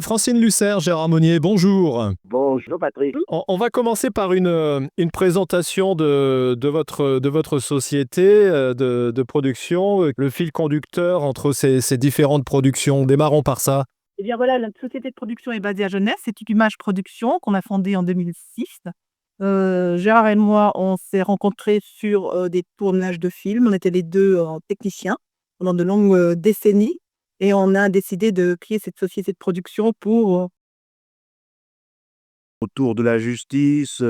Francine Lucère, Gérard Monnier, bonjour. Bonjour Patrick. On va commencer par une présentation de votre société de production, le fil conducteur entre ces différentes productions. Démarrons par ça. Eh bien voilà, notre société de production est basée à Genève, c'est Image Production qu'on a fondée en 2006. Gérard et moi, on s'est rencontrés sur des tournages de films. On était les deux techniciens pendant de longues décennies et on a décidé de créer cette société de production pour Autour de la justice,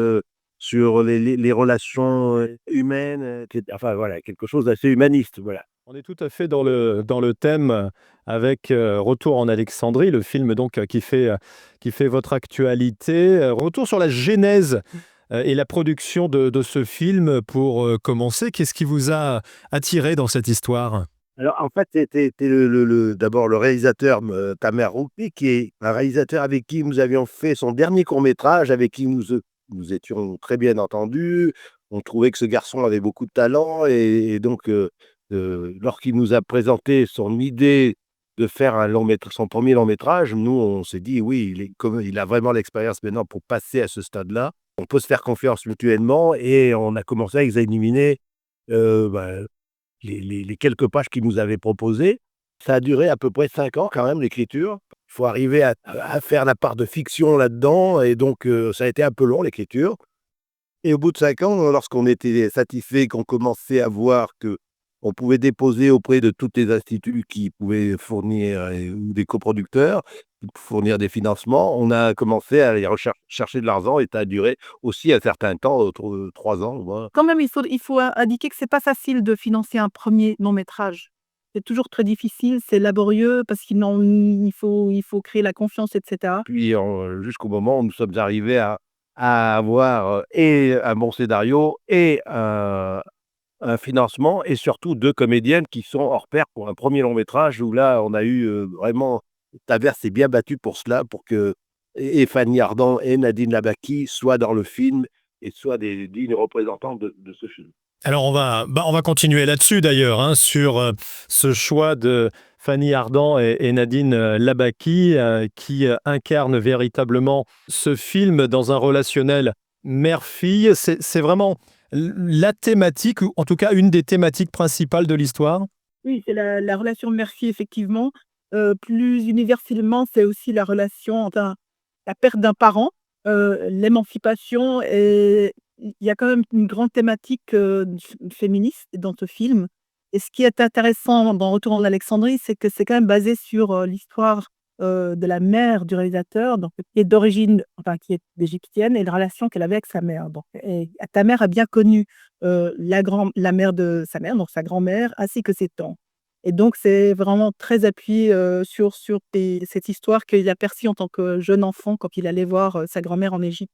sur les relations humaines, enfin voilà, quelque chose d'assez humaniste, voilà. On est tout à fait dans le thème avec Retour en Alexandrie, le film donc qui fait votre actualité. Retour sur la genèse et la production de ce film pour commencer. Qu'est-ce qui vous a attiré dans cette histoire? Alors en fait, c'était d'abord le réalisateur Tamer Roukpi, qui est un réalisateur avec qui nous avions fait son dernier court-métrage, avec qui nous étions très bien entendus. On trouvait que ce garçon avait beaucoup de talent et donc lorsqu'il nous a présenté son idée de faire son premier long métrage, nous on s'est dit oui, il a vraiment l'expérience maintenant pour passer à ce stade-là. On peut se faire confiance mutuellement et on a commencé à examiner bah, les quelques pages qu'il nous avait proposées. Ça a duré à peu près 5 ans quand même, l'écriture. Il faut arriver à faire la part de fiction là-dedans et donc ça a été un peu long, l'écriture. Et au bout de 5 ans, lorsqu'on était satisfait, qu'on commençait à voir que on pouvait déposer auprès de tous les instituts qui pouvaient fournir, ou des coproducteurs, fournir des financements, on a commencé à aller chercher de l'argent et ça a duré aussi un certain temps, 3 ans, voilà. quand même, il faut indiquer que c'est pas facile de financer un premier long métrage. C'est toujours très difficile, c'est laborieux parce qu'il faut créer la confiance, etc. Puis jusqu'au moment où nous sommes arrivés à avoir et un bon scénario et un financement et surtout 2 comédiennes qui sont hors pair pour un premier long métrage où là, on a eu vraiment Taver s'est bien battu pour cela, pour que et Fanny Ardant et Nadine Labaki soient dans le film et soient des dignes représentants de ce film. Alors on va continuer là-dessus d'ailleurs, hein, sur ce choix de Fanny Ardant et Nadine Labaki qui incarnent véritablement ce film dans un relationnel mère-fille. C'est vraiment la thématique, ou en tout cas une des thématiques principales de l'histoire. Oui, c'est la relation mère-fille effectivement. Plus universellement, c'est aussi la relation enfin, la perte d'un parent, l'émancipation et il y a quand même une grande thématique, féministe dans ce film et ce qui est intéressant dans Retour en Alexandrie, c'est que c'est quand même basé sur, l'histoire, de la mère du réalisateur, donc qui est d'origine enfin qui est égyptienne et la relation qu'elle avait avec sa mère. Donc et ta mère a bien connu, la mère de sa mère, donc sa grand-mère, ainsi que ses tantes. Et donc c'est vraiment très appuyé, sur cette histoire qu'il a perçue en tant que jeune enfant quand il allait voir, sa grand-mère en Égypte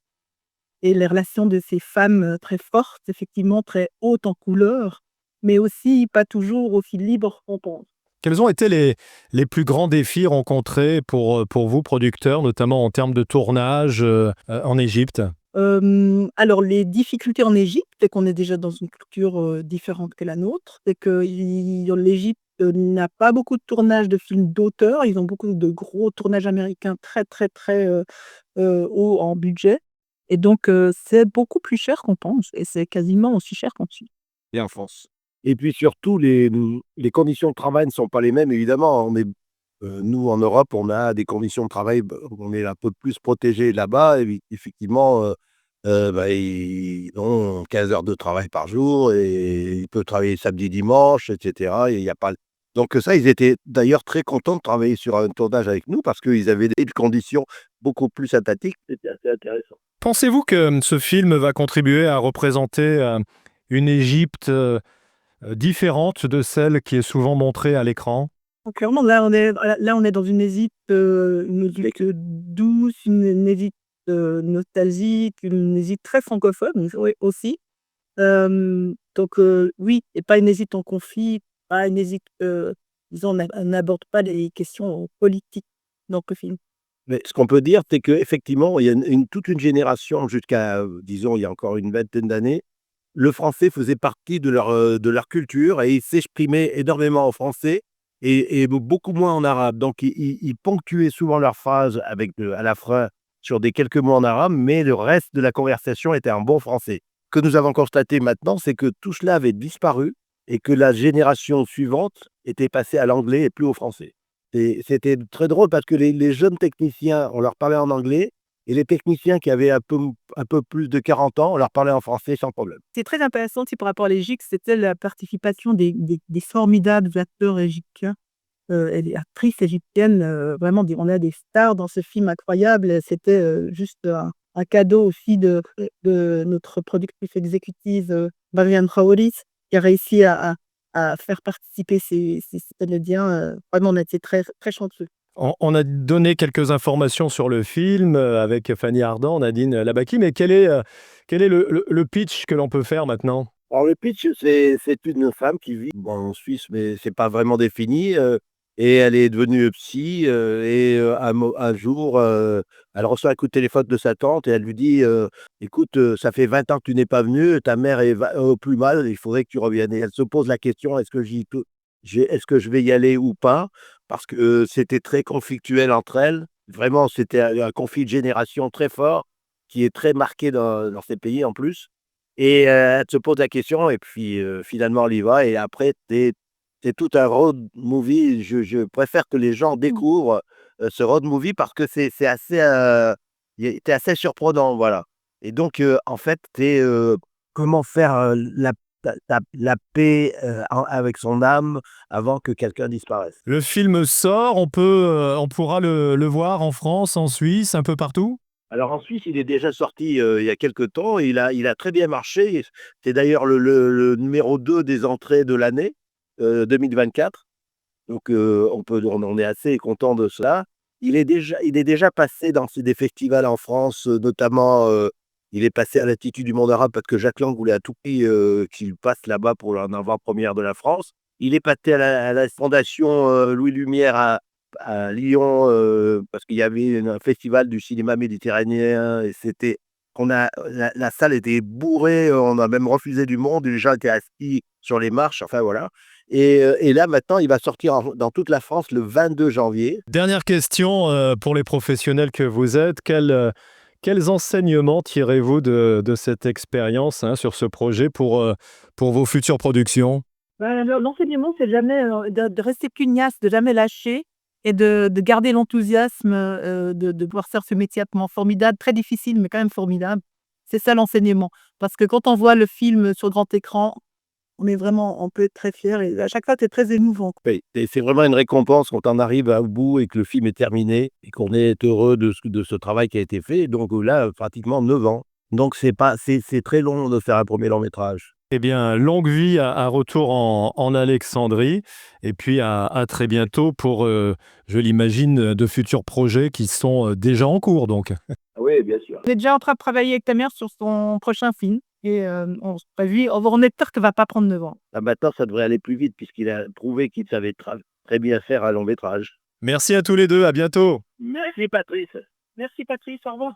et les relations de ces femmes, très fortes, effectivement très hautes en couleur, mais aussi pas toujours aussi libres qu'on pense. Quels ont été les plus grands défis rencontrés pour vous, producteurs, notamment en termes de tournage en Égypte? Alors les difficultés en Égypte, c'est qu'on est déjà dans une culture, différente que la nôtre. C'est que l'Égypte, n'a pas beaucoup de tournages de films d'auteur. Ils ont beaucoup de gros tournages américains très, très, très, hauts en budget et donc c'est beaucoup plus cher qu'on pense et c'est quasiment aussi cher qu'en Suisse. Et en France. Et puis surtout, les conditions de travail ne sont pas les mêmes, évidemment. Nous, en Europe, on a des conditions de travail, on est un peu plus protégés là-bas. Et effectivement, ils ont 15 heures de travail par jour et ils peuvent travailler samedi, dimanche, etc. Et il y a pas... Donc ça, ils étaient d'ailleurs très contents de travailler sur un tournage avec nous parce qu'ils avaient des conditions beaucoup plus sympathiques. C'était assez intéressant. Pensez-vous que ce film va contribuer à représenter une Égypte différente de celle qui est souvent montrée à l'écran? Donc clairement, là, on est dans une Égypte douce, une Égypte, nostalgique, une Égypte très francophone, oui, aussi. Donc oui et pas une Égypte en conflit, pas une Égypte, disons on n'aborde pas les questions politiques dans le film. Mais ce qu'on peut dire, c'est qu'effectivement, il y a toute une génération jusqu'à, disons, il y a encore une vingtaine d'années, le français faisait partie de leur culture et ils s'exprimaient énormément en français et beaucoup moins en arabe. Donc ils ponctuaient souvent leurs phrases avec à la fin sur des quelques mots en arabe, mais le reste de la conversation était en bon français. Ce que nous avons constaté maintenant, c'est que tout cela avait disparu et que la génération suivante était passée à l'anglais et plus au français. C'était très drôle parce que les jeunes techniciens, on leur parlait en anglais, et les techniciens qui avaient un peu plus de 40 ans, on leur parlait en français sans problème. C'est très intéressant aussi par rapport à l'Égypte, c'était la participation des formidables acteurs égyptiens, et des actrices égyptiennes, vraiment on a des stars dans ce film incroyable. C'était, juste un cadeau aussi de notre productrice exécutive, Marianne Raouris, qui a réussi à faire participer ces comédiens, vraiment on a été très, très chanceux. On a donné quelques informations sur le film avec Fanny Ardant, Nadine Labaki, mais quel est le pitch que l'on peut faire maintenant? Alors le pitch, c'est une femme qui vit, bon, en Suisse, mais c'est pas vraiment défini, et elle est devenue psy, et un jour, elle reçoit un coup de téléphone de sa tante et elle lui dit, «Écoute, ça fait 20 ans que tu n'es pas venue, ta mère est au plus mal, il faudrait que tu reviennes», et elle se pose la question: «Est-ce que je vais y aller ou pas?» Parce que, c'était très conflictuel entre elles. Vraiment, c'était un conflit de génération très fort, qui est très marqué dans ces pays en plus. Et elle se pose la question et puis, finalement, elle y va et après c'est tout un road movie. Je préfère que les gens Mmh. découvrent, ce road movie parce que c'est assez, tu assez surprenant, voilà. Et donc, en fait, comment faire, la paix, avec son âme avant que quelqu'un disparaisse. Le film sort, on pourra le voir en France, en Suisse, un peu partout? Alors en Suisse, il est déjà sorti, il y a quelque temps. Il a très bien marché. C'est d'ailleurs le numéro 2 des entrées de l'année, 2024. Donc, on est assez content de cela. Il est déjà passé dans des festivals en France, notamment, il est passé à l'Institut du monde arabe parce que Jacques Lang voulait à tout prix, qu'il passe là-bas pour en avant-première de la France. Il est passé à la Fondation, Louis Lumière à Lyon, parce qu'il y avait un festival du cinéma méditerranéen et la salle était bourrée, on a même refusé du monde, les gens étaient assis sur les marches, enfin voilà. Et là, maintenant, il va sortir dans toute la France le 22 janvier. Dernière question, pour les professionnels que vous êtes, quels enseignements tirez-vous de cette expérience, hein, sur ce projet pour vos futures productions? Bah, l'enseignement, c'est jamais, de rester pugnace, de jamais lâcher et de garder l'enthousiasme, de pouvoir faire ce métier absolument formidable, très difficile, mais quand même formidable. C'est ça l'enseignement. Parce que quand on voit le film sur grand écran, on peut être très fier et à chaque fois, c'est très émouvant. Oui, et c'est vraiment une récompense quand on arrive au bout et que le film est terminé et qu'on est heureux de ce travail qui a été fait. Donc, là, pratiquement 9 ans. Donc c'est très long de faire un premier long métrage. Eh bien, longue vie à Retour en Alexandrie et puis à très bientôt pour, je l'imagine, de futurs projets qui sont, déjà en cours donc. Ah oui, bien sûr. On est déjà en train de travailler avec ta mère sur son prochain film et on espère que ça va pas prendre 9 ans. Là, maintenant, ça devrait aller plus vite puisqu'il a prouvé qu'il savait très bien faire un long métrage. Merci à tous les 2, à bientôt. Merci Patrice. Merci Patrice, au revoir.